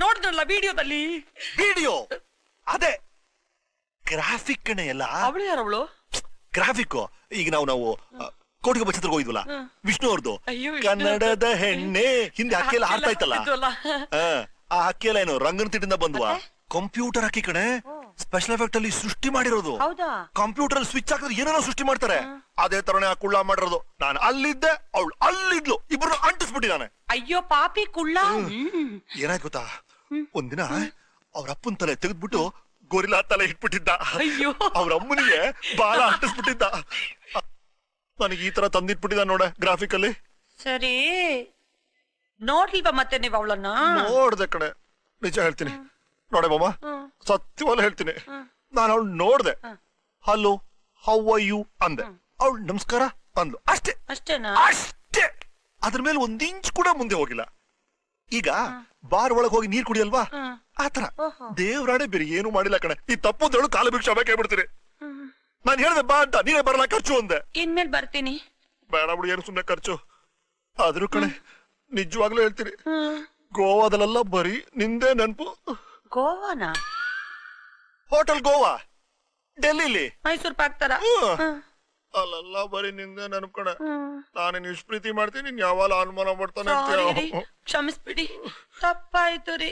ನೋಡಿದ್ರಲ್ಲ ವಿಡಿಯೋದಲ್ಲಿ. ವಿಡಿಯೋ ಅದೇ ಗ್ರಾಫಿಕ್ ಕಣೆ ಎಲ್ಲ. ಅವಳು ಯಾರವಳು? ಗ್ರಾಫಿಕ್. ಈಗ ನಾವು ಕೋಟಿಗೊಬ್ಬ ಚಿತ್ರಕ್ಕೆ ಹೋಗಿದ್ವಲ್ಲ, ವಿಷ್ಣು ಅವ್ರದ್ದು ಕನ್ನಡದ ಹೆಣ್ಣೆ. ಹಿಂದೆ ಅಕ್ಕಿ ಎಲ್ಲ ಹಾಡ್ತಾ ಇತ್ತಲ್ಲ, ಆ ಅಕ್ಕಿ ಎಲ್ಲ ಏನು ರಂಗನ ತಿಟ್ಟಿಂದ ಬಂದ್ವಾ? ಕಂಪ್ಯೂಟರ್ ಅಕ್ಕಿ ಕಣೆ. ಸ್ಪೆಷಲ್ ಎಫೆಕ್ಟ್ ಅಲ್ಲಿ ಸೃಷ್ಟಿ ಮಾಡಿರೋದು. ಕಂಪ್ಯೂಟರ್ ಅಲ್ಲಿ ಸ್ವಿಚ್ ಹಾಕಿದ್ರೆ ಏನೇನೋ ಸೃಷ್ಟಿ ಮಾಡ್ತಾರೆ. ಅದೇ ತರನೇ ಆ ಕುಳ್ಳ ಮಾಡಿರೋದು. ನಾನು ಅಲ್ಲಿದ್ದೆ, ಅವಳು ಅಲ್ಲಿದ್ಲು, ಇಬ್ರು ಅಂಟಿಸ್ಬಿಟ್ಟಿದ್ದಾನೆ. ಅಯ್ಯೋ ಪಾಪಿ ಕುಳ್ಳ. ಏನಾಯ್ತು ಗೊತ್ತಾ, ಒಂದಿನ ಅವ್ರ ಅಪ್ಪನ ತಲೆ ತೆಗೆದ್ಬಿಟ್ಟು ಗೊರಿಲ್ಲಾ ತಲೆ ಇಟ್ಬಿಟ್ಟಿದ್ದ. ಅವ್ರ ಅಮ್ಮನಿಗೆ ಬಾಲ ಅಂಟಿಸ್ಬಿಟ್ಟಿದ್ದ. ನನಗೆ ಈ ತರ ತಂದಿಟ್ಬಿಟ್ಟಿದ್ದ ನೋಡ ಗ್ರಾಫಿಕ್ ಅಲ್ಲಿ. ಸರಿ ನೋಡ್ಲಿಲ್ವಾ ಮತ್ತೆ ನೀವು ಅವಳನ್ನ? ನೋಡ್ದೆ ಕಣೆ, ನಿಜ ಹೇಳ್ತೀನಿ. ನೋಡೆ ಮಾಮ, ಸತ್ಯವಲ್ಲ ಹೇಳ್ತೀನಿ, ನಾನು ಅವಳು ನೋಡ್ದೆ. ಹಲೋ, ಹೌ ಆರ್ ಯು ಅಂದೆ. ಅವಳು ನಮಸ್ಕಾರ ಅಂದ್ಲು. ಅಷ್ಟೇ ಅಷ್ಟೇನಾ? ಅಷ್ಟೇ. ಅದ್ರ ಮೇಲೆ ಒಂದ್ ಇಂಚ್ ಕೂಡ ಮುಂದೆ ಹೋಗಿಲ್ಲ. ಈಗ ಬಾರ್ ಒಳಗ್ ಹೋಗಿ ನೀರ್ ಕುಡಿಯಲ್ವಾ, ಆತರ ದೇವ್ರಾಣೆ ಬೇರೆ ಏನು ಮಾಡಿಲ್ಲ ಕಣೆ. ಈ ತಪ್ಪು ಕಾಲ ಭಿಕ್ಷೆ ಕೇಳ್ಬಿಡ್ತೀನಿ. ನಾನ್ ಹೇಳ್ದೆ ಬಾ ಅಂತ, ನೀನೇ ಬರಲ್ಲ ಖರ್ಚು ಅಂದೆ. ಇನ್ಮೇಲೆ ಬರ್ತೀನಿ. ಬೇಡ ಬಿಡಿ, ಏನು ಸುಮ್ನೆ ಖರ್ಚು. ಆದ್ರೂ ಕಣೆ ನಿಜವಾಗ್ಲೂ ಹೇಳ್ತೀನಿ, ಗೋವಾದಲ್ಲೆಲ್ಲ ಬರೀ ನಿಂದೆ ನೆನ್ಪು. ಗೋವಾನ? ಹೋಟೆಲ್ ಗೋವಾ, ಡೆಲ್ಲಿಲಿ, ಮೈಸೂರ್ ಪಾಕ್ ತರ. ಅಲ್ಲೆಲ್ಲ ಬರೀ ನಿಂದೆ ನೆನಪು ಕಣೆ. ನಾನೇನು ಇಷ್ಟು ಪ್ರೀತಿ ಮಾಡ್ತೀನಿ, ನೀನ್ ಯಾವಾಗ ಅನುಮಾನ ಮಾಡ್ತಾನೆ. ಕ್ಷಮಿಸ್ಬಿಡಿ, ತಪ್ಪಾಯ್ತು ರೀ.